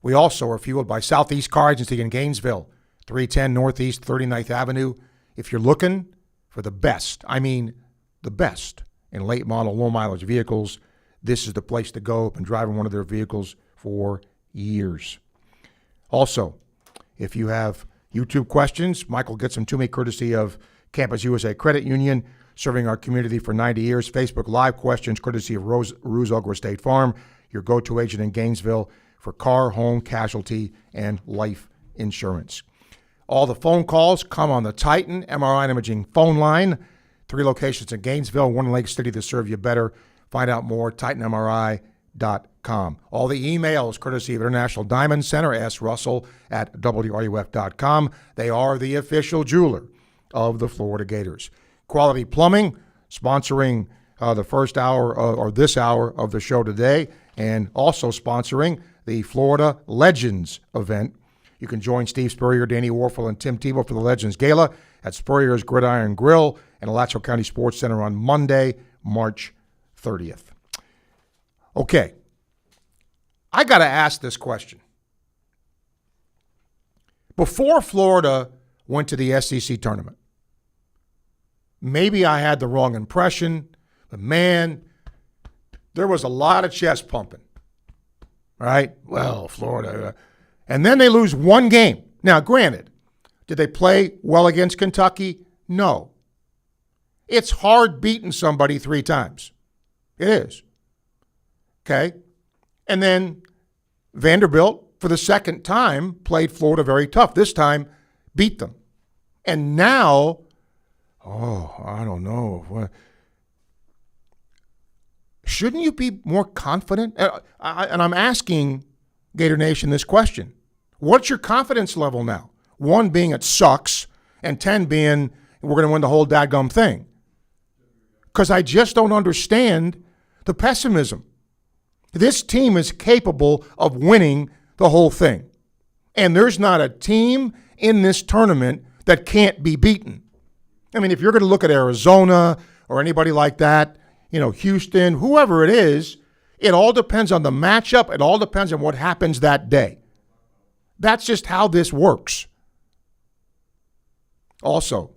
We also are fueled by Southeast Car Agency in Gainesville, 310 Northeast 39th Avenue. If you're looking for the best, I mean the best in late model, low mileage vehicles, this is the place to go. I've been driving one of their vehicles for years. Also, if you have YouTube questions, Michael gets them to me courtesy of Campus USA Credit Union, serving our community for 90 years. Facebook Live questions courtesy of Ruse Ogre State Farm, your go-to agent in Gainesville for car, home, casualty, and life insurance. All the phone calls come on the Titan MRI and Imaging phone line. 3 locations in Gainesville, 1 in Lake City to serve you better. Find out more, TitanMRI.com. All the emails courtesy of International Diamond Center, swrussell@wruf.com. They are the official jeweler of the Florida Gators. Quality Plumbing, sponsoring the first hour or this hour of the show today, and also sponsoring the Florida Legends event. You can join Steve Spurrier, Danny Warfel, and Tim Tebow for the Legends Gala at Spurrier's Gridiron Grill and Alachua County Sports Center on Monday, March 30th. Okay, I got to ask this question. Before Florida went to the SEC tournament, maybe I had the wrong impression, but man, there was a lot of chest pumping, right? Well, Florida. And then they lose one game. Now, granted, did they play well against Kentucky? No. It's hard beating somebody 3 times. It is. Okay? And then Vanderbilt, for the second time, played Florida very tough. This time, beat them. And now, I don't know. Shouldn't you be more confident? And I'm asking Gator Nation this question. What's your confidence level now? 1 being it sucks, and 10 being we're going to win the whole dadgum thing. Because I just don't understand the pessimism. This team is capable of winning the whole thing. And there's not a team in this tournament that can't be beaten. I mean, if you're going to look at Arizona or anybody like that, Houston, whoever it is, it all depends on the matchup. It all depends on what happens that day. That's just how this works. Also,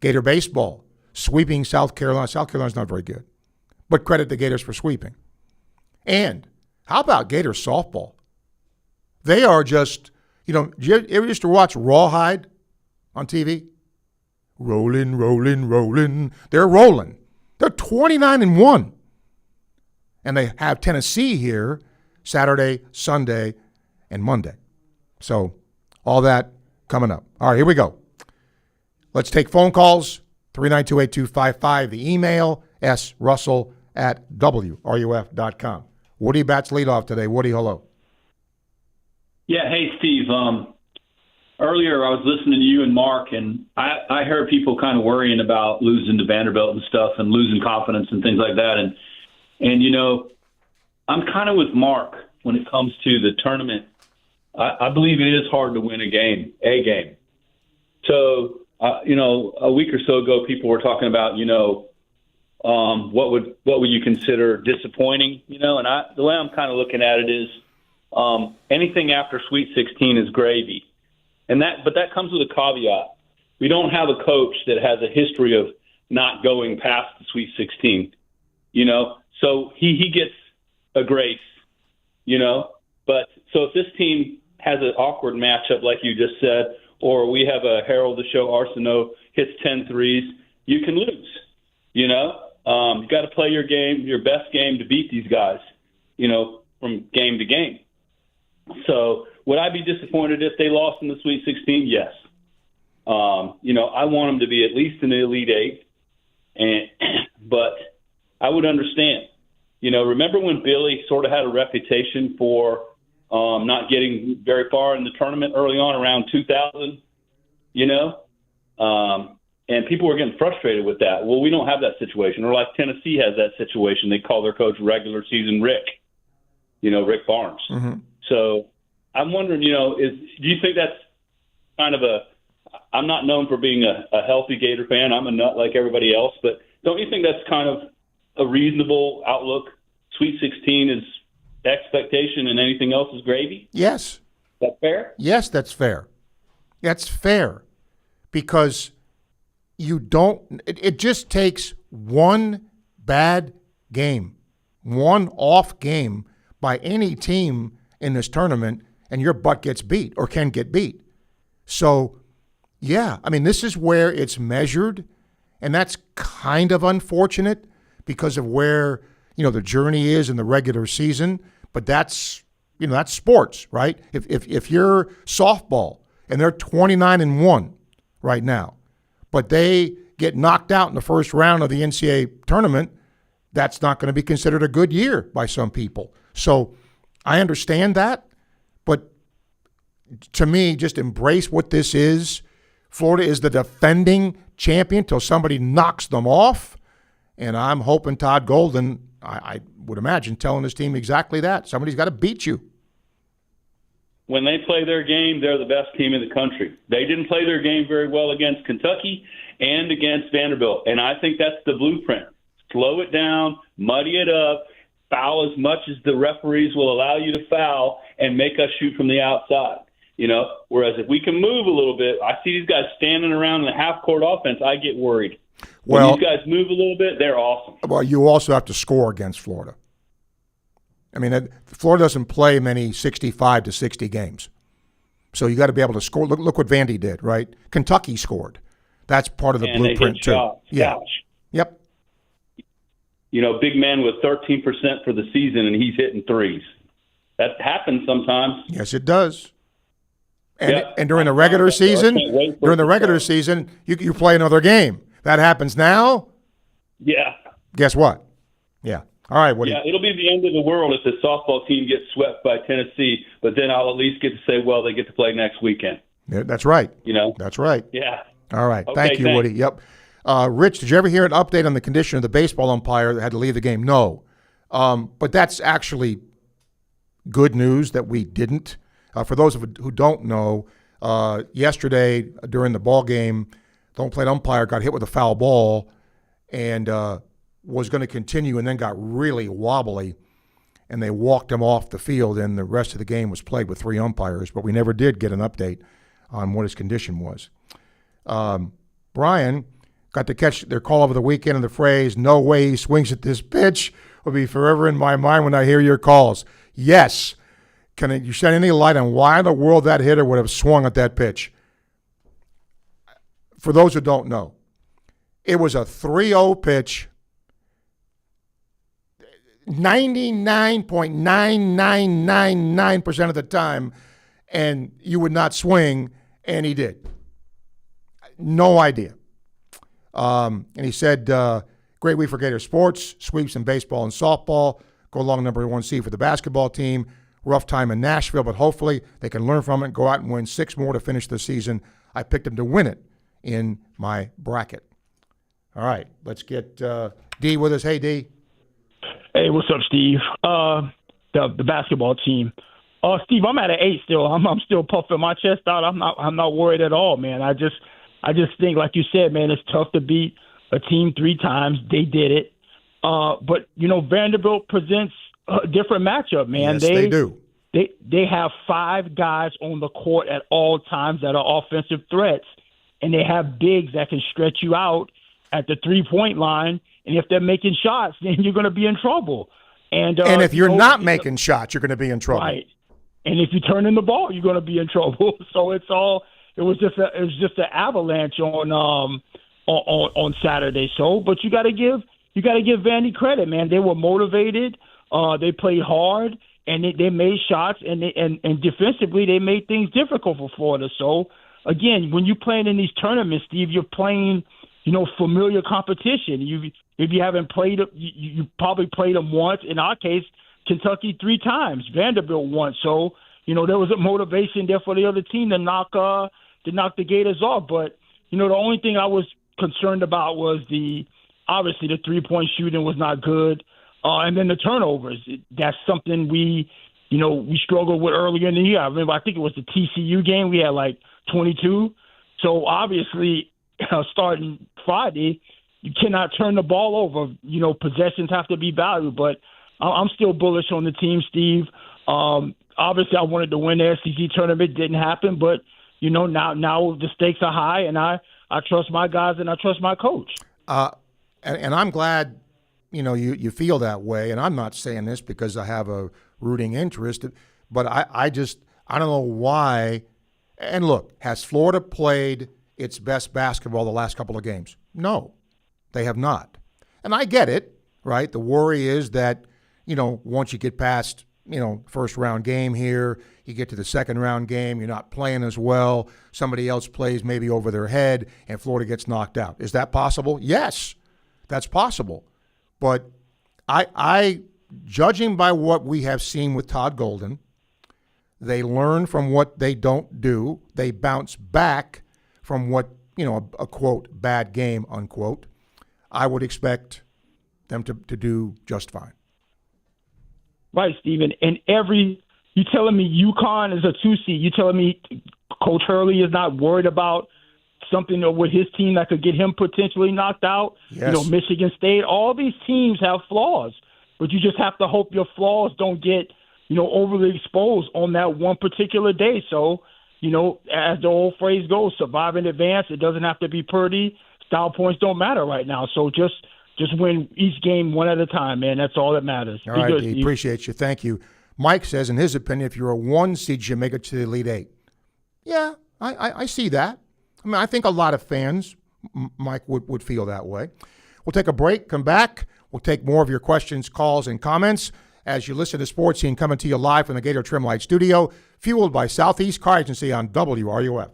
Gator baseball, sweeping South Carolina. South Carolina's not very good, but credit the Gators for sweeping. And how about Gator softball? They are just, you ever used to watch Rawhide on TV? Rolling, rolling, rolling. They're rolling. They're 29-1. And they have Tennessee here Saturday, Sunday, and Monday. So all that coming up. All right, here we go. Let's take phone calls, 392-8255. The email, srussell@wruf.com. Woody bats leadoff today. Woody, hello. Yeah, hey, Steve. Earlier I was listening to you and Mark, and I heard people kind of worrying about losing to Vanderbilt and stuff and losing confidence and things like that. And I'm kind of with Mark when it comes to the tournament. I believe it is hard to win a game. So, a week or so ago, people were talking about, what would you consider disappointing, and the way I'm kind of looking at it is anything after Sweet 16 is gravy. But that comes with a caveat. We don't have a coach that has a history of not going past the Sweet 16, so he gets a grace, but so if this team has an awkward matchup, like you just said, or we have a Harold the Show Arsenault hits 10 threes, you can lose. You got to play your game, your best game to beat these guys, from game to game. So would I be disappointed if they lost in the Sweet 16? Yes. I want them to be at least in the Elite Eight, but I would understand. Remember when Billy sort of had a reputation for not getting very far in the tournament early on around 2000, and people were getting frustrated with that. Well, we don't have that situation. Or like Tennessee has that situation. They call their coach regular season Rick, Rick Barnes. Mm-hmm. So I'm wondering, do you think that's kind of I'm not known for being a healthy Gator fan. I'm a nut like everybody else, but don't you think that's kind of a reasonable outlook? Sweet 16 is expectation and anything else is gravy? Yes. That fair? Yes, that's fair. That's fair because it just takes one bad game, one off game by any team in this tournament, and your butt gets beat or can get beat. So, yeah, I mean, this is where it's measured, and that's kind of unfortunate because of where, the journey is in the regular season, but that's sports, right? If you're softball and they're 29-1 right now, but they get knocked out in the first round of the NCAA tournament, that's not going to be considered a good year by some people. So I understand that, but to me, just embrace what this is. Florida is the defending champion till somebody knocks them off, and I'm hoping Todd Golden, I would imagine, telling his team exactly that. Somebody's got to beat you. When they play their game, they're the best team in the country. They didn't play their game very well against Kentucky and against Vanderbilt, and I think that's the blueprint. Slow it down, muddy it up, foul as much as the referees will allow you to foul, and make us shoot from the outside. Whereas if we can move a little bit, I see these guys standing around in the half-court offense, I get worried. When these guys move a little bit, they're awesome. Well, you also have to score against Florida. I mean, Florida doesn't play many 65 to 60 games. So you got to be able to score. Look what Vandy did, right? Kentucky scored. That's part of the blueprint, too. Shots. Yeah. Gosh. Yep. Big man with 13% for the season, and he's hitting threes. That happens sometimes. Yes, it does. And during the regular season, you play another game. That happens now. Yeah. Guess what? Yeah. All right. It'll be the end of the world if the softball team gets swept by Tennessee, but then I'll at least get to say, well, they get to play next weekend. Yeah, that's right. That's right. Yeah. All right. Okay, Thank you, thanks. Woody. Yep. Rich, did you ever hear an update on the condition of the baseball umpire that had to leave the game? No. But that's actually good news that we didn't. For those who don't know, yesterday during the ball game, the home-plate umpire got hit with a foul ball and was going to continue and then got really wobbly, and they walked him off the field, and the rest of the game was played with 3 umpires, but we never did get an update on what his condition was. Brian got to catch their call over the weekend, and the phrase, "no way he swings at this pitch," will be forever in my mind when I hear your calls. Yes. Can you shed any light on why in the world that hitter would have swung at that pitch? For those who don't know, it was a 3-0 pitch, 99.9999% of the time, and you would not swing, and he did. No idea. And he said, great week for Gator sports, sweeps in baseball and softball, go along number 1 seed for the basketball team. Rough time in Nashville, but hopefully they can learn from it and go out and win 6 more to finish the season. I picked them to win it in my bracket. All right, let's get D with us. Hey, D. Hey, what's up, Steve? The basketball team. Steve, I'm at an 8 still. I'm still puffing my chest out. I'm not worried at all, man. I just think, like you said, man, it's tough to beat a team 3 times. They did it. But Vanderbilt presents a different matchup, man. Yes, they do. They have 5 guys on the court at all times that are offensive threats, and they have bigs that can stretch you out at the 3-point line. And if they're making shots, then you're going to be in trouble. And if you're not making shots, you're going to be in trouble. Right. And if you turn in the ball, you're going to be in trouble. So it was just an avalanche on Saturday. So, but you got to give Vandy credit, man. They were motivated. They played hard, and they made shots, and defensively they made things difficult for Florida. So, again, when you're playing in these tournaments, Steve, you're playing, familiar competition. If you haven't played them, you probably played them once. In our case, Kentucky 3 times, Vanderbilt once. So, there was a motivation there for the other team to knock the Gators off. But, the only thing I was concerned about was obviously the 3-point shooting was not good. And then the turnovers, that's something we struggled with earlier in the year. I think it was the TCU game. We had like 22. So obviously, starting Friday, you cannot turn the ball over. Possessions have to be valued. But I'm still bullish on the team, Steve. obviously I wanted to win the SEC tournament. Didn't happen, but now the stakes are high, and I trust my guys and I trust my coach. And I'm glad, you feel that way. And I'm not saying this because I have a rooting interest, but I don't know why. And look, has Florida played its best basketball the last couple of games? No, they have not. And I get it, right? The worry is that, once you get past, first round game here, you get to the second round game, you're not playing as well. Somebody else plays maybe over their head and Florida gets knocked out. Is that possible? Yes, that's possible. But I judging by what we have seen with Todd Golden, they learn from what they don't do. They bounce back from what, a quote, bad game, unquote. I would expect them to do just fine. Right, Stephen. And you telling me UConn is a 2 seed? You telling me Coach Hurley is not worried about something with his team that could get him potentially knocked out? Yes. Michigan State. All these teams have flaws, but you just have to hope your flaws don't get overly exposed on that one particular day. So, as the old phrase goes, survive in advance. It doesn't have to be pretty. Style points don't matter right now. So just win each game one at a time, man. That's all that matters. All right, D, appreciate you. Thank you. Mike says, in his opinion, if you're a 1 seed, you make it to the Elite Eight. Yeah, I see that. I mean, I think a lot of fans, Mike, would feel that way. We'll take a break, come back. We'll take more of your questions, calls, and comments as you listen to Sports Scene coming to you live from the Gator Trim Light Studio, fueled by Southeast Car Agency on WRUF.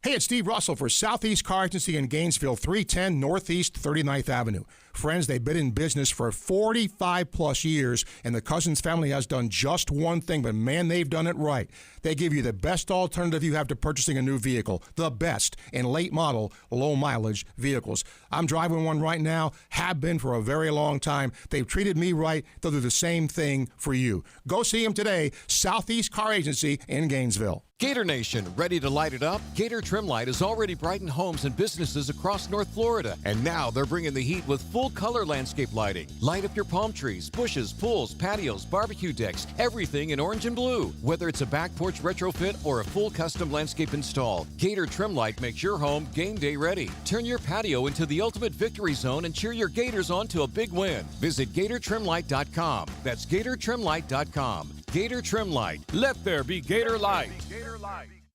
Hey, it's Steve Russell for Southeast Car Agency in Gainesville, 310 Northeast 39th Avenue. Friends, they've been in business for 45-plus years, and the Cousins family has done just one thing, but man, they've done it right. They give you the best alternative you have to purchasing a new vehicle, the best in late-model, low-mileage vehicles. I'm driving one right now, have been for a very long time. They've treated me right. They'll do the same thing for you. Go see them today, Southeast Car Agency in Gainesville. Gator Nation, ready to light it up? Gator Trim Light has already brightened homes and businesses across North Florida. And now they're bringing the heat with full color landscape lighting. Light up your palm trees, bushes, pools, patios, barbecue decks, everything in orange and blue. Whether it's a back porch retrofit or a full custom landscape install, Gator Trim Light makes your home game day ready. Turn your patio into the ultimate victory zone and cheer your Gators on to a big win. Visit GatorTrimLight.com. That's GatorTrimLight.com. Gator Trim Light. Let there be Gator Light.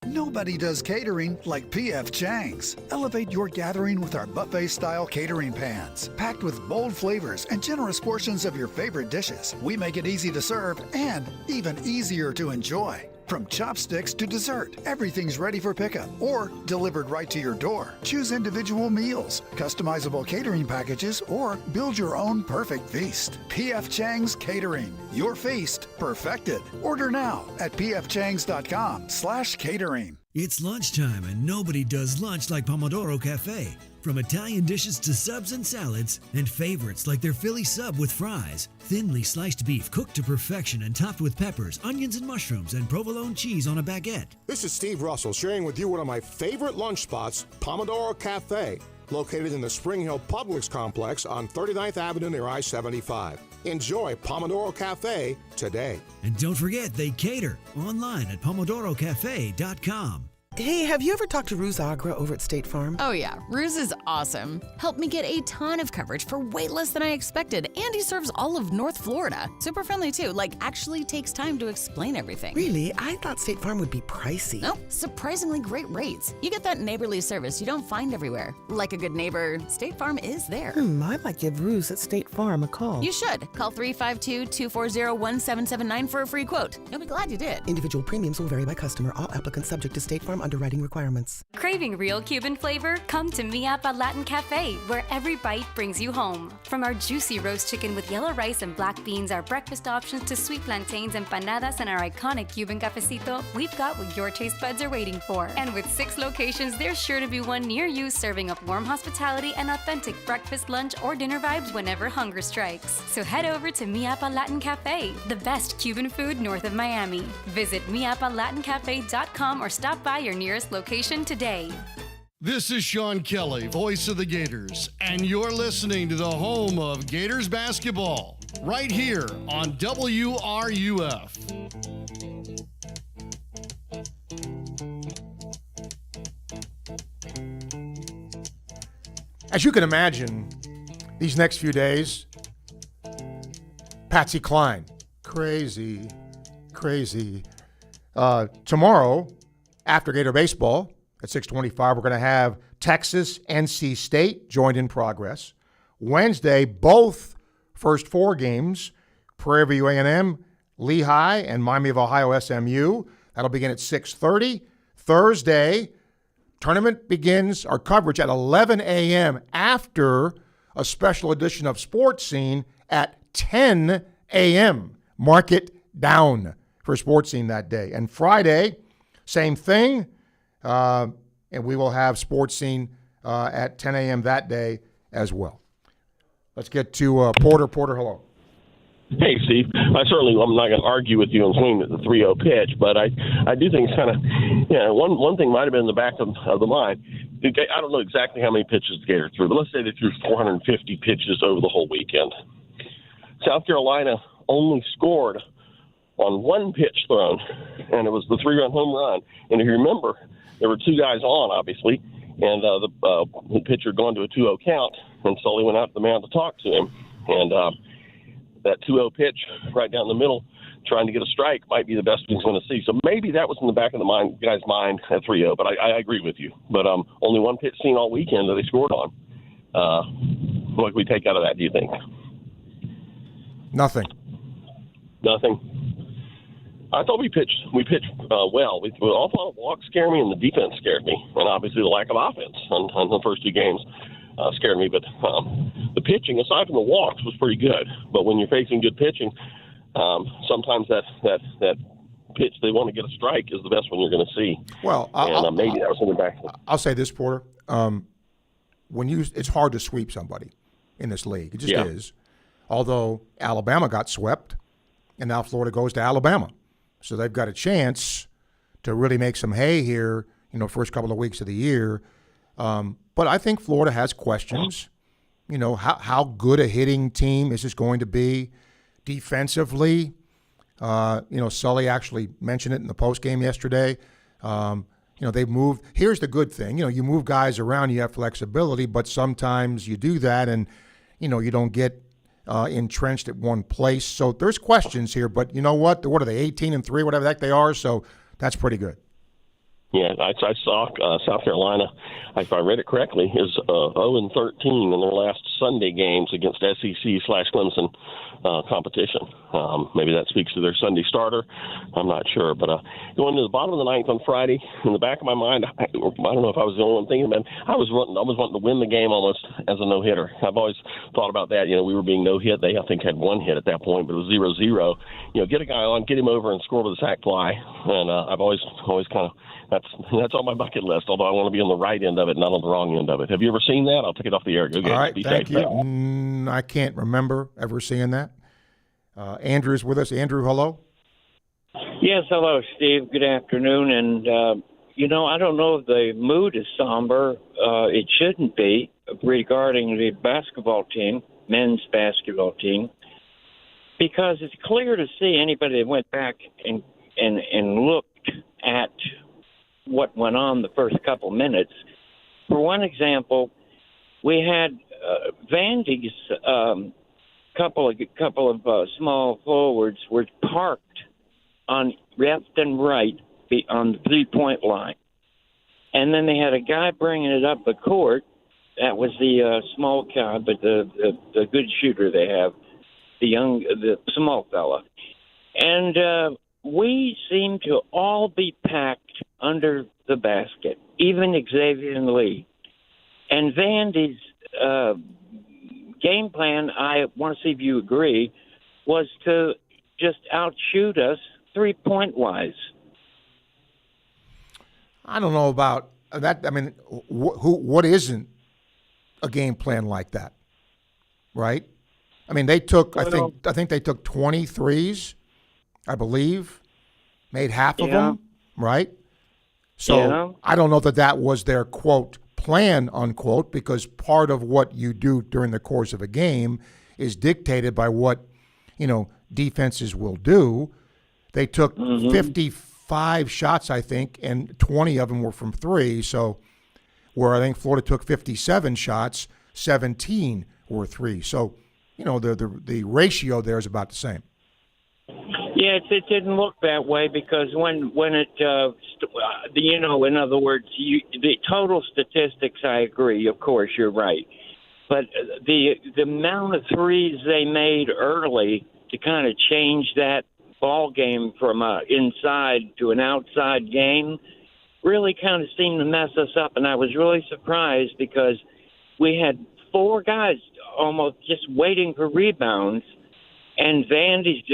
Nobody does catering like P.F. Chang's. Elevate your gathering with our buffet-style catering pans. Packed with bold flavors and generous portions of your favorite dishes, we make it easy to serve and even easier to enjoy. From chopsticks to dessert, everything's ready for pickup or delivered right to your door. Choose individual meals, customizable catering packages, or build your own perfect feast. P.F. Chang's Catering. Your feast perfected. Order now at pfchangs.com/catering. It's lunchtime and nobody does lunch like Pomodoro Cafe. From Italian dishes to subs and salads, and favorites like their Philly sub with fries, thinly sliced beef cooked to perfection and topped with peppers, onions and mushrooms, and provolone cheese on a baguette. This is Steve Russell sharing with you one of my favorite lunch spots, Pomodoro Cafe, located in the Spring Hill Publix complex on 39th Avenue near I-75. Enjoy Pomodoro Cafe today. And don't forget, they cater online at pomodorocafe.com. Hey, have you ever talked to Ruse Agra over at State Farm? Oh yeah, Ruse is awesome. Helped me get a ton of coverage for way less than I expected, and he serves all of North Florida. Super friendly too, actually takes time to explain everything. Really? I thought State Farm would be pricey. No, surprisingly great rates. You get that neighborly service you don't find everywhere. Like a good neighbor, State Farm is there. I might give Ruse at State Farm a call. You should. Call 352-240-1779 for a free quote. You'll be glad you did. Individual premiums will vary by customer. All applicants subject to State Farm underwriting requirements. Craving real Cuban flavor? Come to Mi Apa Latin Cafe, where every bite brings you home. From our juicy roast chicken with yellow rice and black beans, our breakfast options to sweet plantains, empanadas, and our iconic Cuban cafecito, we've got what your taste buds are waiting for. And with 6 locations, there's sure to be one near you serving up warm hospitality and authentic breakfast, lunch, or dinner vibes whenever hunger strikes. So head over to Mi Apa Latin Cafe, the best Cuban food north of Miami. Visit miapalatincafe.com or stop by your nearest location today. This is Sean Kelly, voice of the Gators, and you're listening to the home of Gators basketball, right here on WRUF. As you can imagine, these next few days, Patsy Cline, crazy. Tomorrow, after Gator baseball at 6:25, we're going to have Texas, NC State joined in progress. Wednesday, both first four games, Prairie View A&M, Lehigh, and Miami of Ohio SMU. That'll begin at 6:30. Thursday, tournament begins, our coverage at 11 a.m. after a special edition of Sports Scene at 10 a.m. Mark it down for Sports Scene that day. And Friday, same thing, and we will have Sports Scene at 10 a.m. that day as well. Let's get to Porter. Porter, hello. Hey, Steve. I'm not going to argue with you on swinging at the 3-0 pitch, but I do think it's kind of, one thing might have been in the back of the mind. I don't know exactly how many pitches the Gators threw, but let's say they threw 450 pitches over the whole weekend. South Carolina only scored on one pitch thrown, and it was the 3-run home run. And if you remember, there were two guys on, obviously, and the pitcher had gone to a 2-0 count, and Sully went out to the mound to talk to him. And that 2-0 pitch right down the middle, trying to get a strike, might be the best he's going to see. So maybe that was in the back of the guy's mind at 3-0, but I agree with you. But only one pitch seen all weekend that they scored on. What can we take out of that, do you think? Nothing. I thought we pitched well. An awful lot of walks scared me, and the defense scared me, and obviously the lack of offense on the first two games scared me. But the pitching, aside from the walks, was pretty good. But when you're facing good pitching, sometimes that pitch they want to get a strike is the best one you're going to see. Well, maybe that was in the back. I'll say this, Porter. It's hard to sweep somebody in this league. It just is. Although Alabama got swept, and now Florida goes to Alabama. So they've got a chance to really make some hay here, first couple of weeks of the year. But I think Florida has questions. How good a hitting team is this going to be defensively? Sully actually mentioned it in the postgame yesterday. They've moved. Here's the good thing. You move guys around, you have flexibility, but sometimes you do that and, you don't get entrenched at one place. So there's questions here, but you know what? What are they, 18-3, whatever the heck they are? So that's pretty good. Yeah, I saw South Carolina, if I read it correctly, is 0-13 in their last Sunday games against SEC/Clemson competition. Maybe that speaks to their Sunday starter. I'm not sure. But going to the bottom of the ninth on Friday, in the back of my mind, I don't know if I was the only one thinking about it, I was wanting to win the game almost as a no-hitter. I've always thought about that. We were being no-hit. They, I think, had one hit at that point, but it was 0-0. Get a guy on, get him over, and score with a sac fly. And I've always kind of that's on my bucket list, although I want to be on the right end of it, not on the wrong end of it. Have you ever seen that? I'll take it off the air. Go get it. All right, thank you. I can't remember ever seeing that. Andrew's with us. Andrew, hello. Yes, hello, Steve. Good afternoon. And, I don't know if the mood is somber. It shouldn't be regarding the basketball team, men's basketball team, because it's clear to see anybody that went back and looked at what went on the first couple minutes. For one example, we had Vandy's couple of small forwards were parked on left and right on the 3-point line, and then they had a guy bringing it up the court. That was the small guy, but the good shooter they have, the small fella, and we seem to all be packed under the basket, even Xavier and Lee. And Vandy's game plan, I want to see if you agree, was to just outshoot us 3-point-wise. I don't know about that. I mean, what isn't a game plan like that, right? I mean, they took, I think they took 23s, I believe, made half of them, right? So I don't know that was their, quote, plan, unquote, because part of what you do during the course of a game is dictated by what, defenses will do. They took 55 shots, I think, and 20 of them were from three. So where I think Florida took 57 shots, 17 were threes. So, the ratio there is about the same. Yeah, it didn't look that way because when it, in other words, the total statistics, I agree. Of course, you're right. But the amount of threes they made early to kind of change that ball game from an inside to an outside game really kind of seemed to mess us up. And I was really surprised because we had 4 guys almost just waiting for rebounds. And Vandy's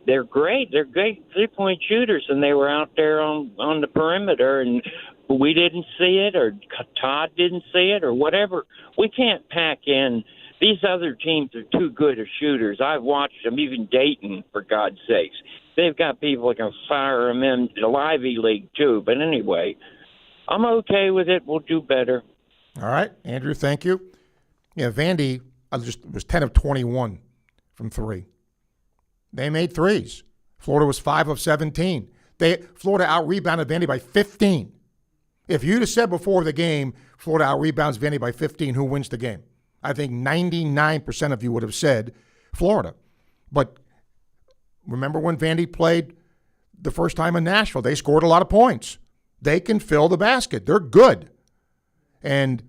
they're great. They're great 3-point shooters, and they were out there on the perimeter, and we didn't see it, or Todd didn't see it, or whatever. We can't pack in. These other teams are too good as shooters. I've watched them, even Dayton, for God's sakes. They've got people that can fire them in the Ivy League, too. But anyway, I'm okay with it. We'll do better. All right, Andrew, thank you. Yeah, Vandy was 10 of 21 from 3. They made threes. Florida was 5 of 17. Florida out-rebounded Vandy by 15. If you'd have said before the game, Florida out-rebounds Vandy by 15, who wins the game? I think 99% of you would have said Florida. But remember when Vandy played the first time in Nashville? They scored a lot of points. They can fill the basket. They're good. And,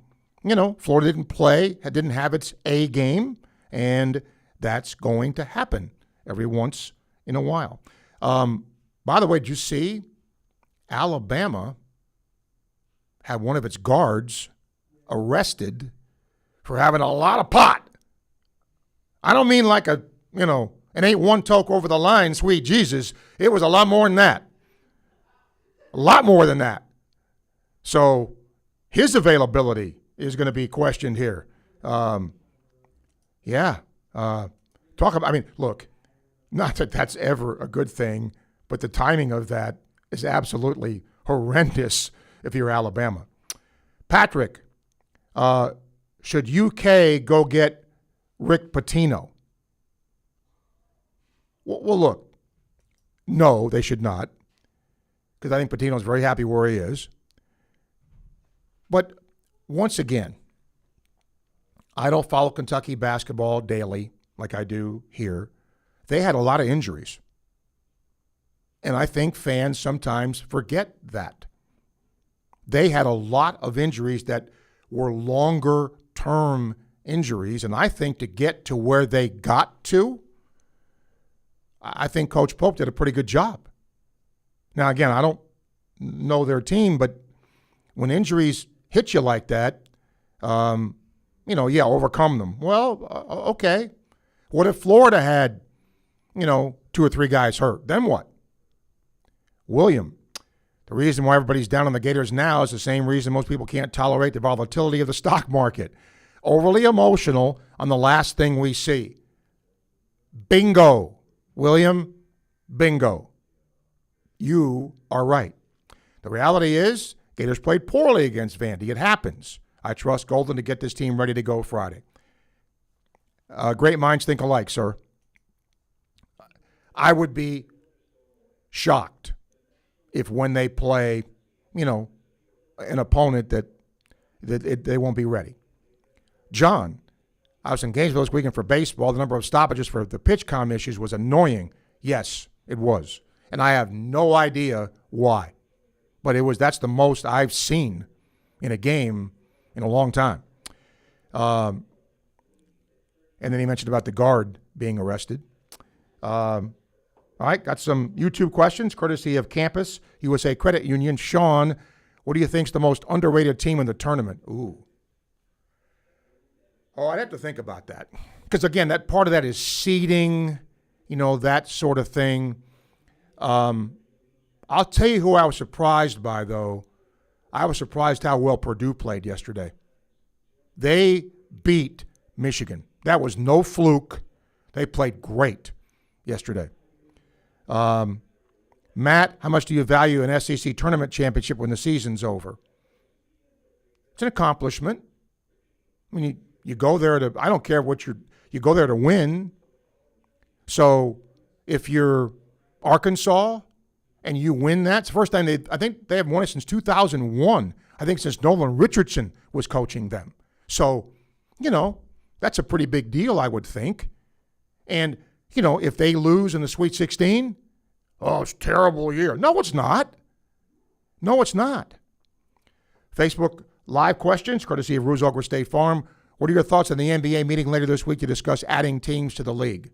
Florida didn't have its A game, and that's going to happen every once in a while. By the way, did you see Alabama had one of its guards arrested for having a lot of pot? I don't mean like it ain't one toke over the line, sweet Jesus. It was a lot more than that. A lot more than that. So his availability is going to be questioned here. Look, not that that's ever a good thing, but the timing of that is absolutely horrendous if you're Alabama. Patrick, should UK go get Rick Pitino? Well, look, no, they should not, because I think Pitino's very happy where he is. But once again, I don't follow Kentucky basketball daily like I do here. They had a lot of injuries. And I think fans sometimes forget that. They had a lot of injuries that were longer-term injuries. And I think to get to where they got to, I think Coach Pope did a pretty good job. Now, again, I don't know their team, but when injuries hit you like that, overcome them. Well, okay. What if Florida had 2 or 3 guys hurt? Then what? William, the reason why everybody's down on the Gators now is the same reason most people can't tolerate the volatility of the stock market. Overly emotional on the last thing we see. Bingo. William, bingo. You are right. The reality is Gators played poorly against Vandy. It happens. I trust Golden to get this team ready to go Friday. Great minds think alike, sir. I would be shocked if when they play, an opponent that they won't be ready. John, I was in Gainesville this weekend for baseball. The number of stoppages for the pitch comm issues was annoying. Yes, it was. And I have no idea why. But that's the most I've seen in a game in a long time. And then he mentioned about the guard being arrested. All right, got some YouTube questions, courtesy of Campus USA Credit Union. Sean, what do you think's the most underrated team in the tournament? Ooh. Oh, I'd have to think about that. Because, again, that part of that is seeding, that sort of thing. I'll tell you who I was surprised by, though. I was surprised how well Purdue played yesterday. They beat Michigan. That was no fluke. They played great yesterday. Matt, how much do you value an SEC tournament championship when the season's over? It's an accomplishment. I mean, you go there to, I don't care what you go there to win. So if you're Arkansas and you win that, it's the first time I think they haven't won it since 2001. I think since Nolan Richardson was coaching them. So, that's a pretty big deal, I would think. And, if they lose in the Sweet 16, it's a terrible year. No, it's not. No, it's not. Facebook Live questions, courtesy of Ruse Ogre State Farm. What are your thoughts on the NBA meeting later this week to discuss adding teams to the league?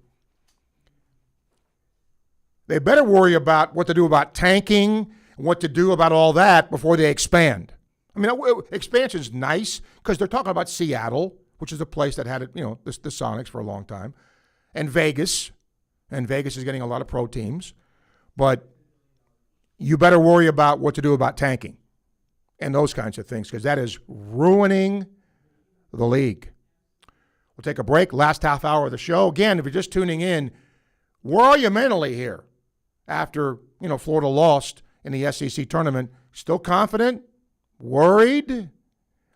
They better worry about what to do about tanking and what to do about all that before they expand. I mean, expansion's nice because they're talking about Seattle, which is a place that had, the Sonics for a long time, and Vegas. And Vegas is getting a lot of pro teams. But you better worry about what to do about tanking and those kinds of things because that is ruining the league. We'll take a break. Last half hour of the show. Again, if you're just tuning in, where are you mentally here after, Florida lost in the SEC tournament? Still confident? Worried?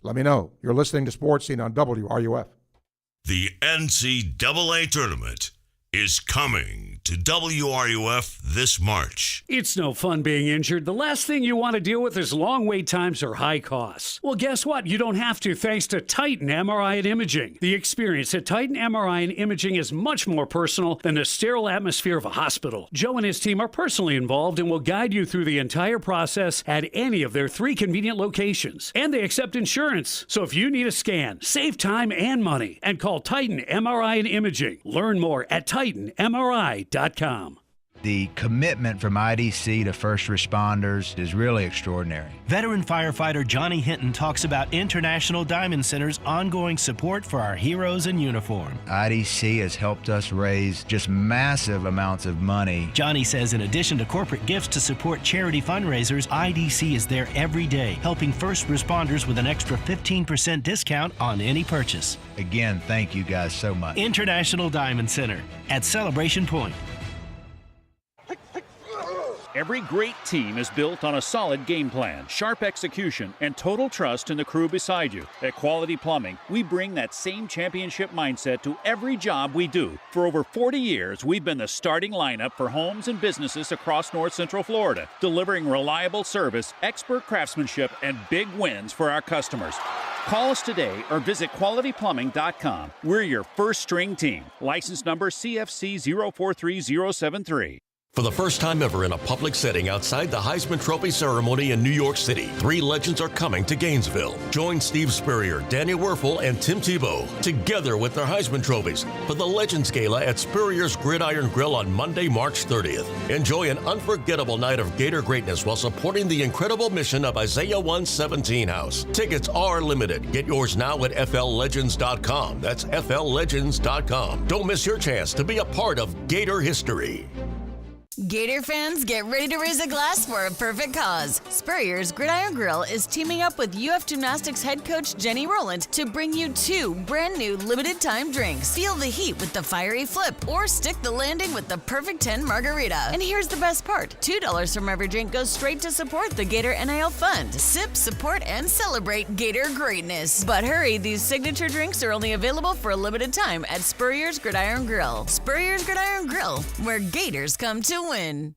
Let me know. You're listening to Sports Scene on WRUF. The NCAA tournament is coming to WRUF this March. It's no fun being injured. The last thing you want to deal with is long wait times or high costs. Well, guess what? You don't have to thanks to Titan MRI and Imaging. The experience at Titan MRI and Imaging is much more personal than the sterile atmosphere of a hospital. Joe and his team are personally involved and will guide you through the entire process at any of their 3 convenient locations. And they accept insurance. So if you need a scan, save time and money and call Titan MRI and Imaging. Learn more at TitanMRI.com. The commitment from IDC to first responders is really extraordinary. Veteran firefighter Johnny Hinton talks about International Diamond Center's ongoing support for our heroes in uniform. IDC has helped us raise just massive amounts of money. Johnny says in addition to corporate gifts to support charity fundraisers, IDC is there every day, helping first responders with an extra 15% discount on any purchase. Again, thank you guys so much. International Diamond Center at Celebration Point. Every great team is built on a solid game plan, sharp execution, and total trust in the crew beside you. At Quality Plumbing, we bring that same championship mindset to every job we do. For over 40 years, we've been the starting lineup for homes and businesses across North Central Florida, delivering reliable service, expert craftsmanship, and big wins for our customers. Call us today or visit qualityplumbing.com. We're your first string team. License number CFC 043073. For the first time ever in a public setting outside the Heisman Trophy ceremony in New York City, 3 legends are coming to Gainesville. Join Steve Spurrier, Danny Werfel, and Tim Tebow together with their Heisman trophies for the Legends Gala at Spurrier's Gridiron Grill on Monday, March 30th. Enjoy an unforgettable night of Gator greatness while supporting the incredible mission of Isaiah 117 House. Tickets are limited. Get yours now at FLLegends.com. That's FLLegends.com. Don't miss your chance to be a part of Gator history. Gator fans, get ready to raise a glass for a perfect cause. Spurrier's Gridiron Grill is teaming up with UF Gymnastics head coach Jenny Rowland to bring you 2 brand new limited time drinks. Feel the heat with the fiery flip or stick the landing with the perfect 10 margarita. And here's the best part. $2 from every drink goes straight to support the Gator NIL Fund. Sip, support, and celebrate Gator greatness. But hurry, these signature drinks are only available for a limited time at Spurrier's Gridiron Grill. Spurrier's Gridiron Grill, where Gators come to win.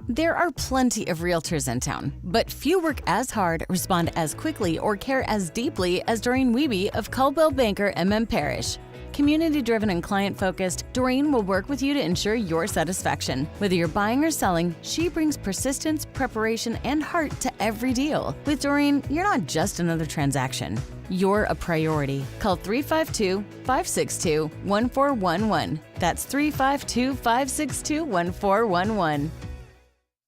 There are plenty of realtors in town, but few work as hard, respond as quickly, or care as deeply as Doreen Wiebe of Caldwell Banker MM Parish. Community-driven and client-focused, Doreen will work with you to ensure your satisfaction. Whether you're buying or selling, she brings persistence, preparation, and heart to every deal. With Doreen, you're not just another transaction. You're a priority. Call 352-562-1411. That's 352-562-1411.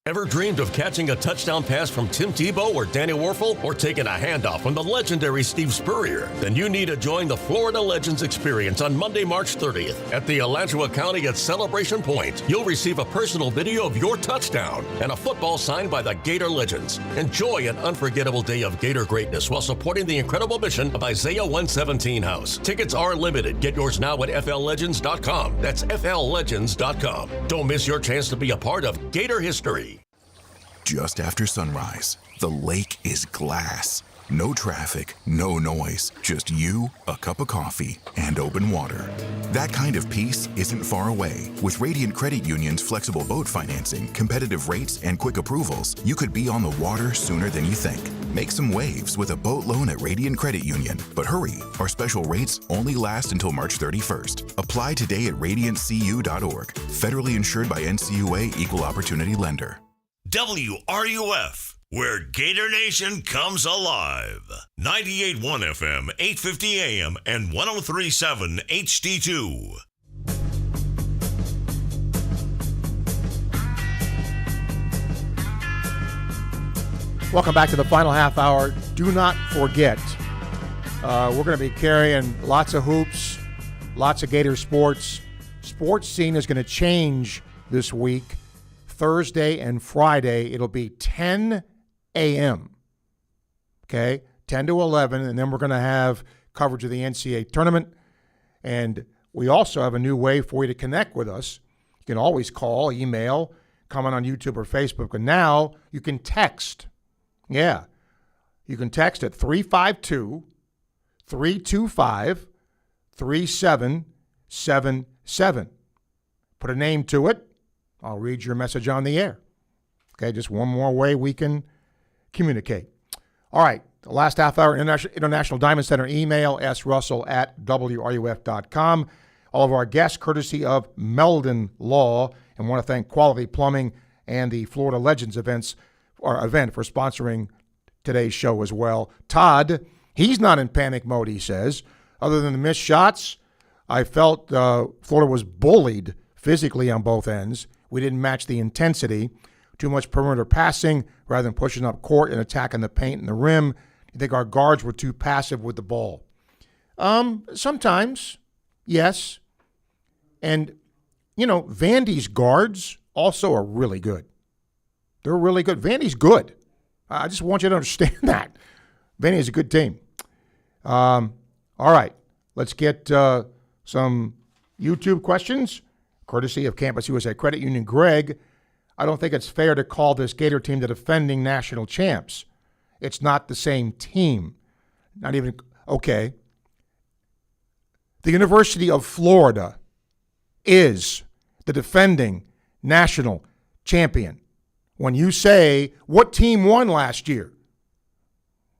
Ever dreamed of catching a touchdown pass from Tim Tebow or Danny Werfel, or taking a handoff from the legendary Steve Spurrier? Then you need to join the Florida Legends experience on Monday, March 30th at the Alachua County at Celebration Point. You'll receive a personal video of your touchdown and a football signed by the Gator Legends. Enjoy an unforgettable day of Gator greatness while supporting the incredible mission of Isaiah 117 House. Tickets are limited. Get yours now at FLLegends.com. That's FLLegends.com. Don't miss your chance to be a part of Gator history. Just after sunrise, the lake is glass. No traffic, no noise, just you, a cup of coffee, and open water. That kind of peace isn't far away. With Radiant Credit Union's flexible boat financing, competitive rates, and quick approvals, you could be on the water sooner than you think. Make some waves with a boat loan at Radiant Credit Union. But hurry, our special rates only last until March 31st. Apply today at radiantcu.org. Federally insured by NCUA Equal Opportunity Lender. WRUF, where Gator Nation comes alive. 98.1 FM, 850 AM, and 103.7 HD2. Welcome back to the final half hour. Do not forget, we're going to be carrying lots of hoops, lots of Gator sports. Sports scene is going to change this week. Thursday and Friday, it'll be 10 a.m., okay, 10 to 11, and then we're going to have coverage of the NCAA tournament. And we also have a new way for you to connect with us. You can always call, email, comment on YouTube or Facebook, and now you can text. Yeah, you can text at 352-325-3777. Put a name to it. I'll read your message on the air. Okay, just one more way we can communicate. All right, the last half hour, International Diamond Center email, srussell@wruf.com. All of our guests, courtesy of Meldon Law, and want to thank Quality Plumbing and the Florida Legends event for sponsoring today's show as well. Todd, he's not in panic mode, he says. Other than the missed shots, I felt Florida was bullied physically on both ends. We didn't match the intensity. Too much perimeter passing rather than pushing up court and attacking the paint and the rim. You think our guards were too passive with the ball? Sometimes, yes. And, Vandy's guards also are really good. They're really good. Vandy's good. I just want you to understand that. Vandy's a good team. All right. Let's get some YouTube questions, courtesy of Campus USA Credit Union. Greg, I don't think it's fair to call this Gator team the defending national champs. It's not the same team. Not even, okay. The University of Florida is the defending national champion. When you say, what team won last year?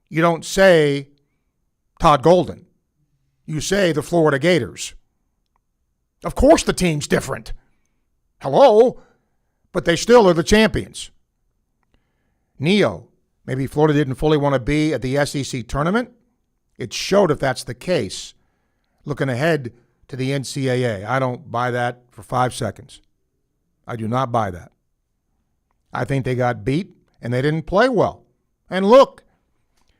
You don't say Todd Golden. You say the Florida Gators. Of course the team's different. Hello? But they still are the champions. Neo, maybe Florida didn't fully want to be at the SEC tournament. It showed if that's the case. Looking ahead to the NCAA, I don't buy that for 5 seconds. I do not buy that. I think they got beat and they didn't play well. And look,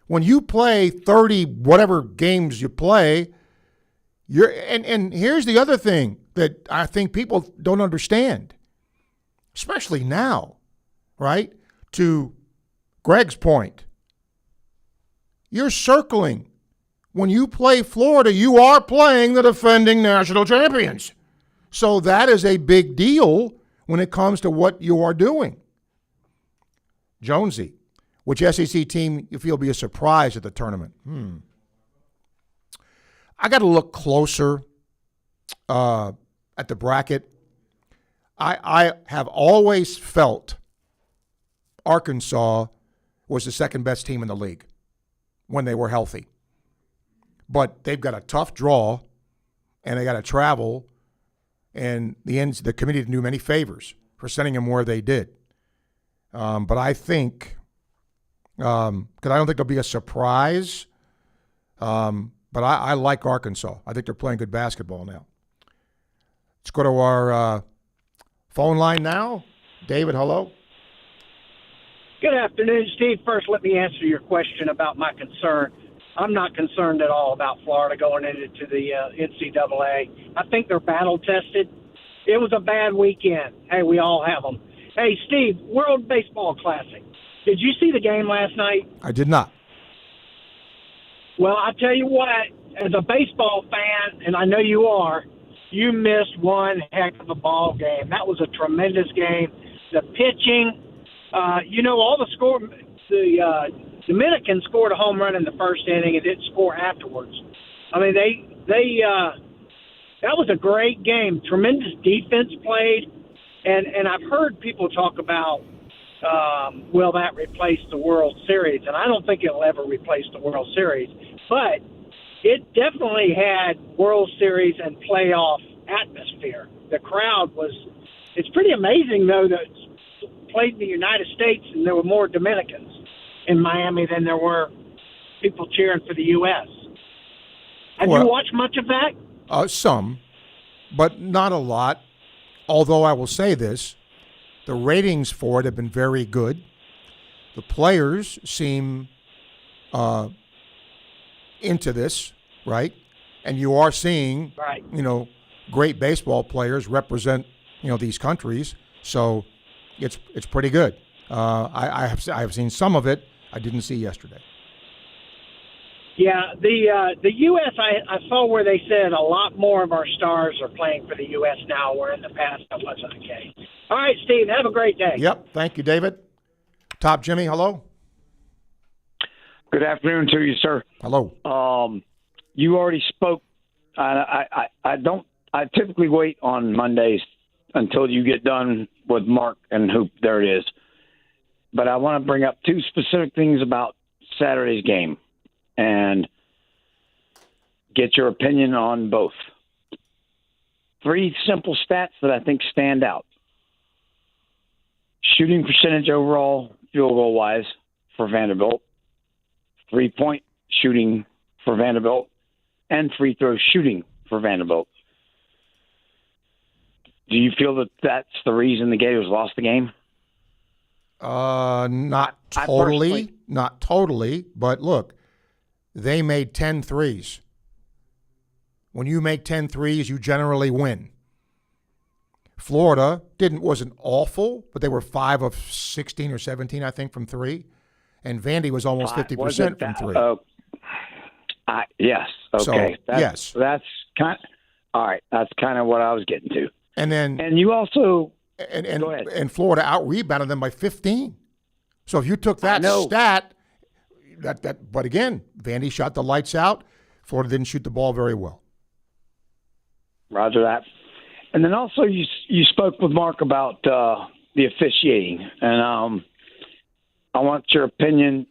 when you play 30 whatever games you play, and here's the other thing that I think people don't understand, especially now, right? To Greg's point, you're circling. When you play Florida, you are playing the defending national champions. So that is a big deal when it comes to what you are doing. Jonesy, which SEC team you feel will be a surprise at the tournament? I got to look closer at the bracket. I have always felt Arkansas was the second best team in the league when they were healthy. But they've got a tough draw, and they got to travel, and the committee didn't do many favors for sending them where they did. But I think, because I don't think there'll be a surprise, but I like Arkansas. I think they're playing good basketball now. Let's go to our phone line now. David, hello. Good afternoon, Steve. First, let me answer your question about my concern. I'm not concerned at all about Florida going into the NCAA. I think they're battle-tested. It was a bad weekend. Hey, we all have them. Hey, Steve, World Baseball Classic. Did you see the game last night? I did not. Well, I tell you what, as a baseball fan, and I know you are, you missed one heck of a ball game. That was a tremendous game. The pitching, all the score, the Dominicans scored a home run in the first inning and didn't score afterwards. I mean, that was a great game. Tremendous defense played. And I've heard people talk about will that replace the World Series? And I don't think it'll ever replace the World Series, but it definitely had World Series and playoff atmosphere. The crowd was, it's pretty amazing, though, that it played in the United States and there were more Dominicans in Miami than there were people cheering for the U.S. Have you watched much of that? Some, but not a lot. Although I will say this, the ratings for it have been very good. The players seem into this, right? And you are seeing, great baseball players represent, these countries. So it's pretty good. I have seen some of it. I didn't see yesterday. Yeah, the U.S., I saw where they said a lot more of our stars are playing for the U.S. now, where in the past that wasn't the case. All right, Steve, have a great day. Yep, thank you, David. Top Jimmy, hello. Good afternoon to you, sir. Hello. You already spoke. I typically wait on Mondays until you get done with Mark and Hoop. There it is. But I want to bring up two specific things about Saturday's game and get your opinion on both. Three simple stats that I think stand out. Shooting percentage overall, field goal wise, for Vanderbilt. 3-point shooting for Vanderbilt. And free throw shooting for Vanderbilt. Do you feel that that's the reason the Gators lost the game? Not totally. But look, they made 10 threes. When you make 10 threes, you generally win. Florida wasn't awful, but they were 5 of 16 or 17, I think, from three. And Vandy was almost 50% from three. Yes. Okay. Yes. That's kind of, all right. That's kind of what I was getting to. And you also go ahead. And Florida out-rebounded them by 15. So if you took that stat, but again, Vandy shot the lights out. Florida didn't shoot the ball very well. Roger that. And then also you spoke with Mark about the officiating, and I want your opinion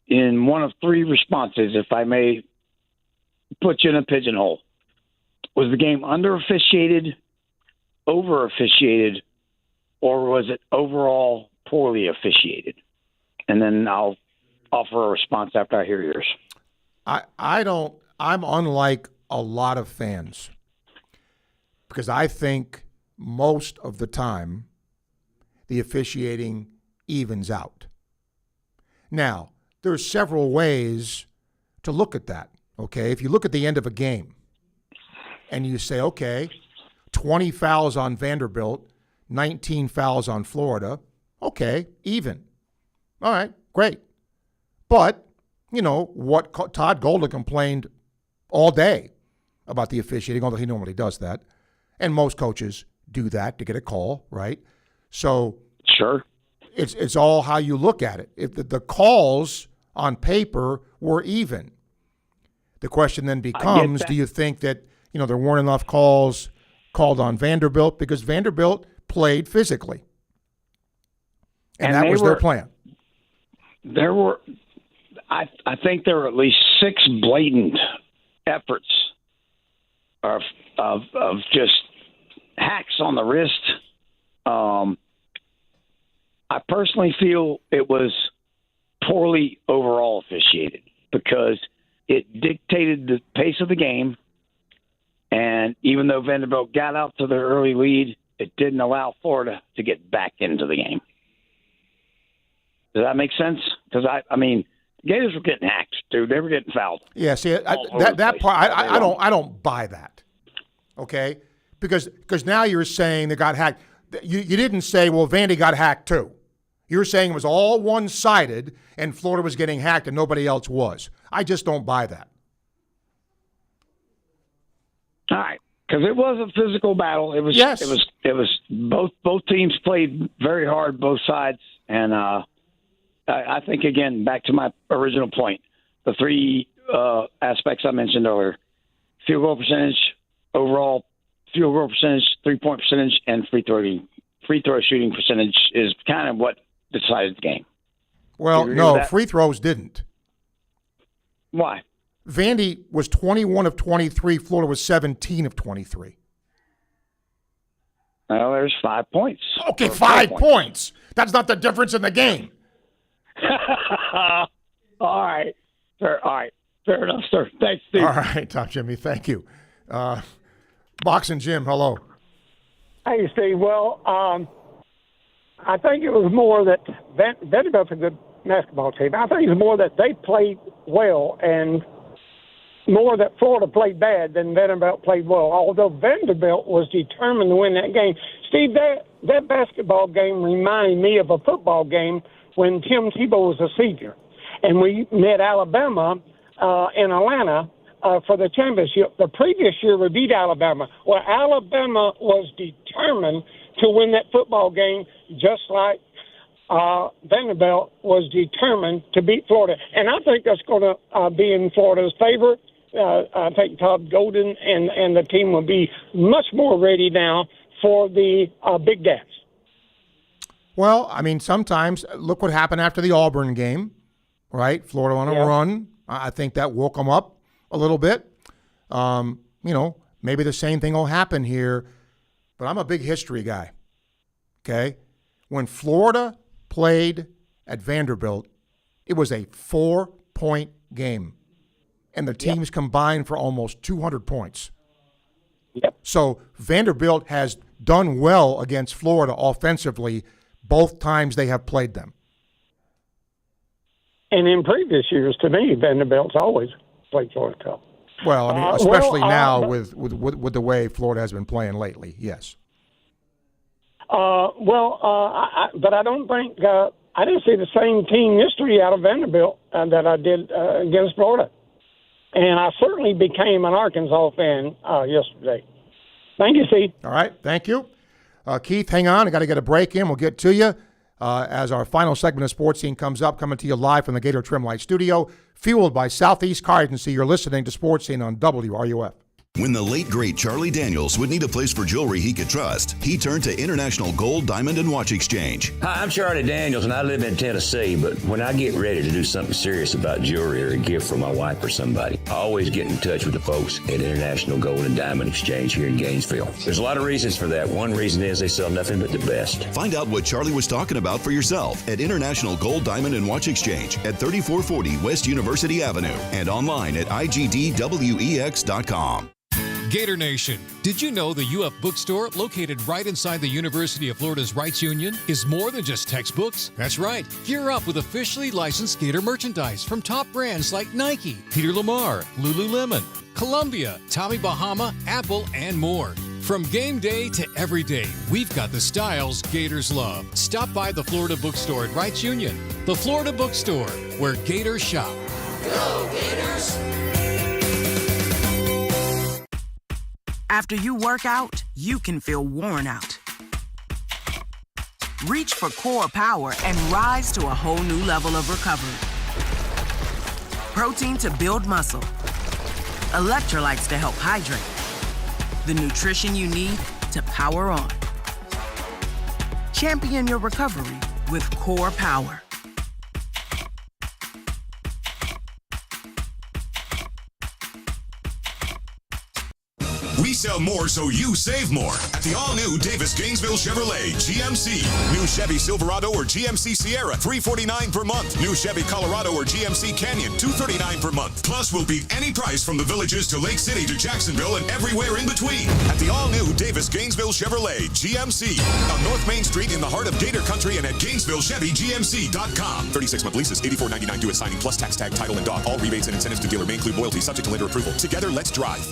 in one of three responses, if I may put you in a pigeonhole. Was the game under-officiated, over-officiated, or was it overall poorly officiated? And then I'll offer a response after I hear yours. I'm unlike a lot of fans because I think most of the time the officiating evens out. Now, there's several ways to look at that, okay? If you look at the end of a game and you say, okay, 20 fouls on Vanderbilt, 19 fouls on Florida, okay, even. All right, great. But, what Todd Golden complained all day about the officiating, although he normally does that. And most coaches do that to get a call, right? So sure, it's all how you look at it. If the calls on paper were even, the question then becomes, do you think that, there weren't enough calls called on Vanderbilt because Vanderbilt played physically? And that was their plan. There were, I think there were at least 6 blatant efforts of just hacks on the wrist. I personally feel it was poorly overall officiated because it dictated the pace of the game. And even though Vanderbilt got out to their early lead, it didn't allow Florida to get back into the game. Does that make sense? Because I mean, Gators were getting hacked, dude. They were getting fouled. Yeah, see, that part, I don't buy that. Okay, because now you're saying they got hacked. You didn't say, well, Vandy got hacked too. You're saying it was all one-sided and Florida was getting hacked and nobody else was. I just don't buy that. All right, because it was a physical battle. It was. Yes. It was both teams played very hard, both sides, and I think again back to my original point, the three aspects I mentioned earlier: field goal percentage, overall field goal percentage, 3-point percentage, and free throw shooting percentage is kind of what decided the game. Well, Do you agree no, with that? free throws didn't. Why? Vandy was 21 of 23. Florida was 17 of 23. Well, there's 5 points. Okay, Or 5 4 points. That's not the difference in the game. All right. Fair enough, sir. Thanks, Steve. All right, Top Jimmy, thank you. Boxing Jim, hello. Hey, Steve. Well, I think it was more that Vanderbilt's a good basketball team. I think it was more that they played well and more that Florida played bad than Vanderbilt played well, although Vanderbilt was determined to win that game. Steve, that basketball game reminded me of a football game when Tim Tebow was a senior, and we met Alabama in Atlanta for the championship. The previous year we beat Alabama. Well, Alabama was determined to win that football game just like Vanderbilt was determined to beat Florida. And I think that's going to be in Florida's favor. I think Todd Golden and the team will be much more ready now for the big dance. Well, I mean, sometimes look what happened after the Auburn game, right? Florida on a run. I think that woke them up a little bit. Maybe the same thing will happen here, but I'm a big history guy, okay? When Florida played at Vanderbilt, it was a 4-point game, and the teams combined for almost 200 points. So Vanderbilt has done well against Florida offensively both times they have played them. And in previous years, to me, Vanderbilt's always played Florida tough. Well, I mean, especially now with the way Florida has been playing lately, yes. But I don't think I didn't see the same team history out of Vanderbilt that I did against Florida. And I certainly became an Arkansas fan yesterday. Thank you, Steve. All right, thank you. Keith, hang on. I got to get a break in. We'll get to you as our final segment of Sports Scene comes up, coming to you live from the Gator Trim Light Studio, fueled by Southeast Car Agency. You're listening to Sports Scene on WRUF. When the late, great Charlie Daniels would need a place for jewelry he could trust, he turned to International Gold, Diamond, and Watch Exchange. Hi, I'm Charlie Daniels, and I live in Tennessee, but when I get ready to do something serious about jewelry or a gift for my wife or somebody, I always get in touch with the folks at International Gold and Diamond Exchange here in Gainesville. There's a lot of reasons for that. One reason is they sell nothing but the best. Find out what Charlie was talking about for yourself at International Gold, Diamond, and Watch Exchange at 3440 West University Avenue and online at igdwex.com. Gator Nation, did you know the UF Bookstore, located right inside the University of Florida's Rights Union, is more than just textbooks? That's right. Gear up with officially licensed Gator merchandise from top brands like Nike, Peter Lamar, Lululemon, Columbia, Tommy Bahama, Apple, and more. From game day to every day, we've got the styles Gators love. Stop by the Florida Bookstore at Rights Union. The Florida Bookstore, where Gators shop. Go Gators! After you work out, you can feel worn out. Reach for Core Power and rise to a whole new level of recovery. Protein to build muscle. Electrolytes to help hydrate. The nutrition you need to power on. Champion your recovery with Core Power. We sell more so you save more at the all-new Davis Gainesville Chevrolet GMC. New Chevy Silverado or GMC Sierra, $349 per month. New Chevy Colorado or GMC Canyon, $239 per month. Plus, we'll beat any price from the Villages to Lake City to Jacksonville and everywhere in between at the all-new Davis Gainesville Chevrolet GMC on North Main Street in the heart of Gator Country and at GainesvilleChevyGMC.com. 36-month leases, $84.99 due at signing plus tax tag, title, and dock. All rebates and incentives to dealer may include loyalty subject to lender approval. Together, let's drive.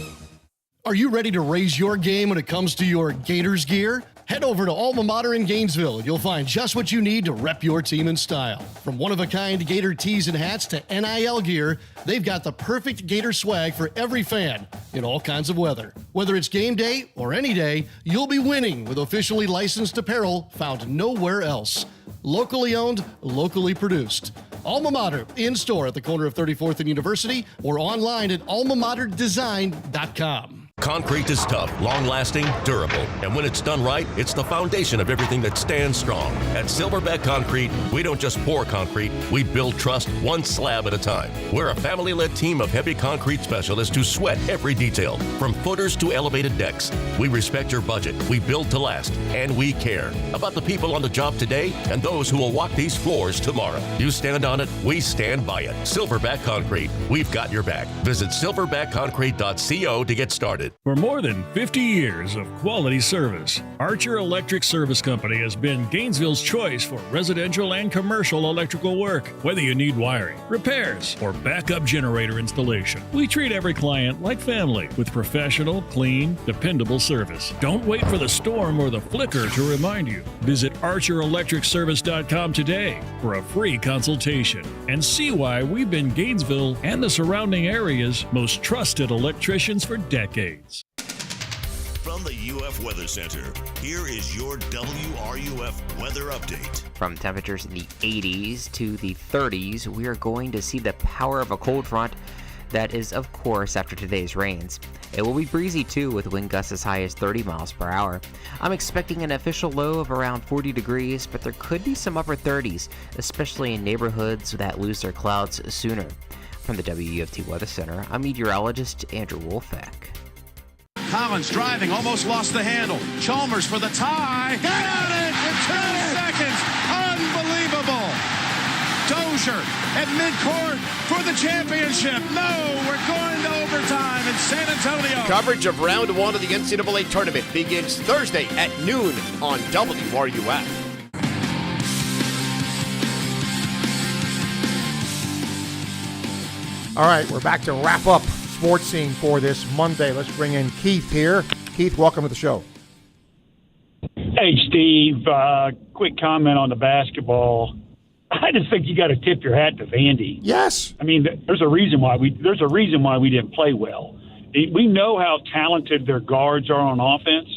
Are you ready to raise your game when it comes to your Gators gear? Head over to Alma Mater in Gainesville. You'll find just what you need to rep your team in style. From one-of-a-kind Gator tees and hats to NIL gear, they've got the perfect Gator swag for every fan in all kinds of weather. Whether it's game day or any day, you'll be winning with officially licensed apparel found nowhere else. Locally owned, locally produced. Alma Mater, in-store at the corner of 34th and University or online at almamaterdesign.com. Concrete is tough, long-lasting, durable. And when it's done right, it's the foundation of everything that stands strong. At Silverback Concrete, we don't just pour concrete, we build trust one slab at a time. We're a family-led team of heavy concrete specialists who sweat every detail, from footers to elevated decks. We respect your budget, we build to last, and we care about the people on the job today and those who will walk these floors tomorrow. You stand on it, we stand by it. Silverback Concrete, we've got your back. Visit silverbackconcrete.co to get started. For more than 50 years of quality service, Archer Electric Service Company has been Gainesville's choice for residential and commercial electrical work. Whether you need wiring, repairs, or backup generator installation, we treat every client like family with professional, clean, dependable service. Don't wait for the storm or the flicker to remind you. Visit ArcherElectricService.com today for a free consultation and see why we've been Gainesville and the surrounding area's most trusted electricians for decades. From the UF Weather Center, here is your WRUF weather update. From temperatures in the 80s to the 30s, we are going to see the power of a cold front that is, of course, after today's rains. It will be breezy too, with wind gusts as high as 30 miles per hour. I'm expecting an official low of around 40 degrees, but there could be some upper 30s, especially in neighborhoods that lose their clouds sooner. From the WUFT Weather Center, I'm meteorologist Andrew Wolfak. Collins driving, almost lost the handle. Chalmers for the tie. Got it in 2 seconds. Unbelievable. Dozier at midcourt for the championship. No, we're going to overtime in San Antonio. Coverage of round 1 of the NCAA tournament begins Thursday at noon on WRUF. All right, we're back to wrap up sports scene for this Monday. Let's bring in Keith here. Keith, welcome to the show. Hey, Steve. Quick comment on the basketball. I just think you got to tip your hat to Vandy. Yes. I mean, there's a reason why we didn't play well. We know how talented their guards are on offense,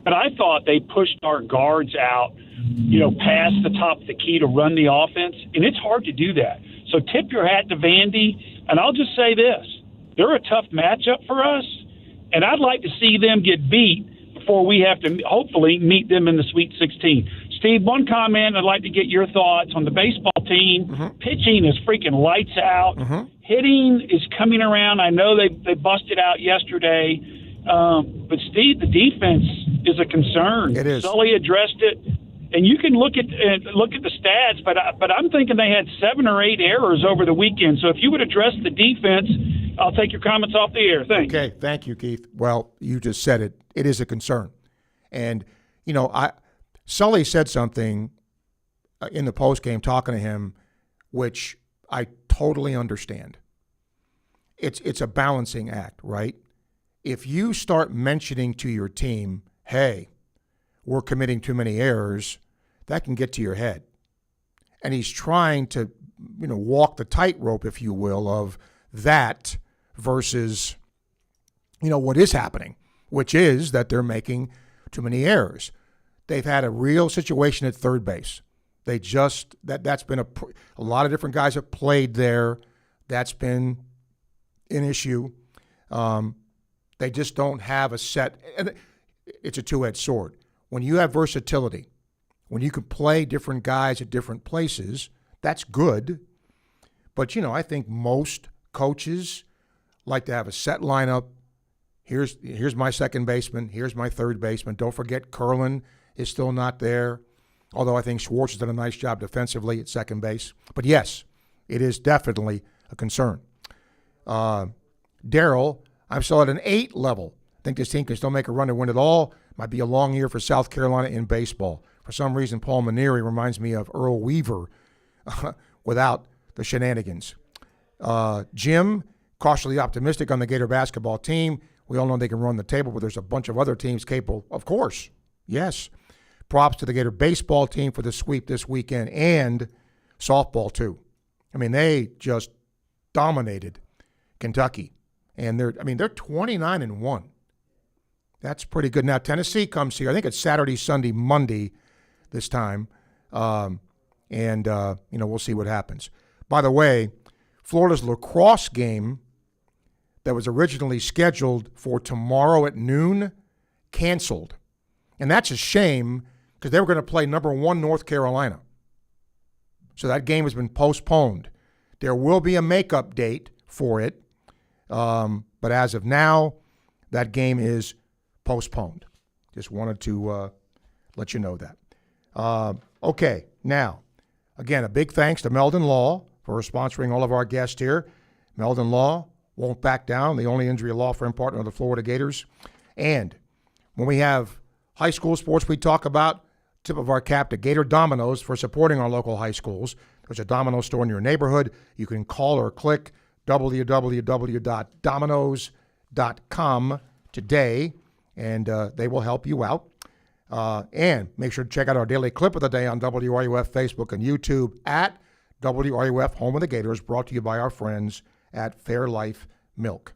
but I thought they pushed our guards out, past the top of the key to run the offense, and it's hard to do that. So tip your hat to Vandy, and I'll just say this. They're a tough matchup for us, and I'd like to see them get beat before we have to hopefully meet them in the Sweet 16. Steve, one comment I'd like to get your thoughts on the baseball team. Mm-hmm. Pitching is freaking lights out. Mm-hmm. Hitting is coming around. I know they busted out yesterday. But, Steve, the defense is a concern. It is. Sully addressed it. And you can look at the stats, but I'm thinking they had 7 or 8 errors over the weekend. So if you would address the defense, I'll take your comments off the air. Thanks. Okay, thank you, Keith. Well, you just said it. It is a concern. And, Sully said something in the postgame talking to him, which I totally understand. It's a balancing act, right? If you start mentioning to your team, hey, we're committing too many errors, that can get to your head. And he's trying to, walk the tightrope, if you will, of that versus, what is happening, which is that they're making too many errors. They've had a real situation at third base. They just, that's been a lot of different guys have played there. That's been an issue. They just don't have a set. It's a two-edged sword. When you have versatility, when you can play different guys at different places, that's good. But, I think most coaches like to have a set lineup. Here's my second baseman. Here's my third baseman. Don't forget Curlin is still not there, although I think Schwartz has done a nice job defensively at second base. But, yes, it is definitely a concern. Darryl, I'm still at an 8 level. I think this team can still make a run and win it all. Might be a long year for South Carolina in baseball. For some reason, Paul Maneri reminds me of Earl Weaver without the shenanigans. Jim, cautiously optimistic on the Gator basketball team. We all know they can run the table, but there's a bunch of other teams capable. Of course, yes. Props to the Gator baseball team for the sweep this weekend and softball too. I mean, they just dominated Kentucky, and they're 29-1. That's pretty good. Now Tennessee comes here. I think it's Saturday, Sunday, Monday this time, and we'll see what happens. By the way, Florida's lacrosse game that was originally scheduled for tomorrow at noon canceled. And that's a shame because they were going to play number 1 North Carolina. So that game has been postponed. There will be a makeup date for it, but as of now, that game is postponed. Just wanted to let you know that. Okay, now, again, a big thanks to Meldon Law for sponsoring all of our guests here. Meldon Law won't back down, the only injury law firm partner of the Florida Gators. And when we have high school sports we talk about, tip of our cap to Gator Domino's for supporting our local high schools. There's a Domino store in your neighborhood. You can call or click www.domino's.com today, and they will help you out. And make sure to check out our daily clip of the day on WRUF Facebook and YouTube at WRUF Home of the Gators, brought to you by our friends at Fairlife Milk.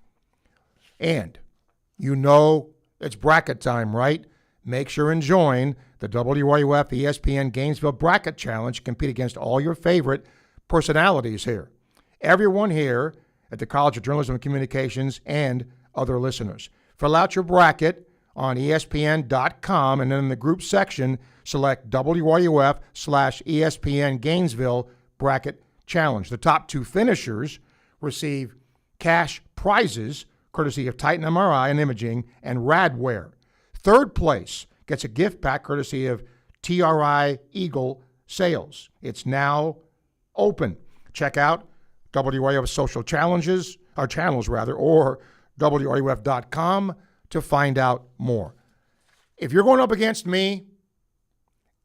And you know it's bracket time, right? Make sure and join the WRUF ESPN Gainesville Bracket Challenge. Compete against all your favorite personalities here. Everyone here at the College of Journalism and Communications and other listeners. Fill out your bracket on ESPN.com, and then in the group section, select WRUF/ESPN Gainesville Bracket Challenge. The top 2 finishers receive cash prizes courtesy of Titan MRI and Imaging and Radware. Third place gets a gift pack courtesy of TRI Eagle Sales. It's now open. Check out WRUF social channels, or WRUF.com to find out more. If you're going up against me,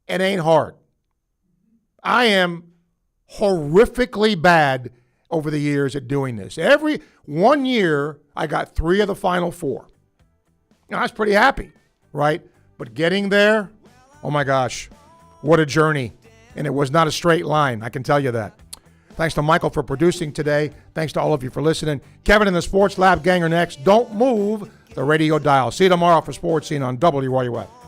it ain't hard. I am horrifically bad over the years at doing this. Every 1 year, I got 3 of the final 4. I was pretty happy, right? But getting there, oh my gosh, what a journey. And it was not a straight line, I can tell you that. Thanks to Michael for producing today. Thanks to all of you for listening. Kevin and the Sports Lab gang are next. Don't move the radio dial. See you tomorrow for Sports Scene on WRUF.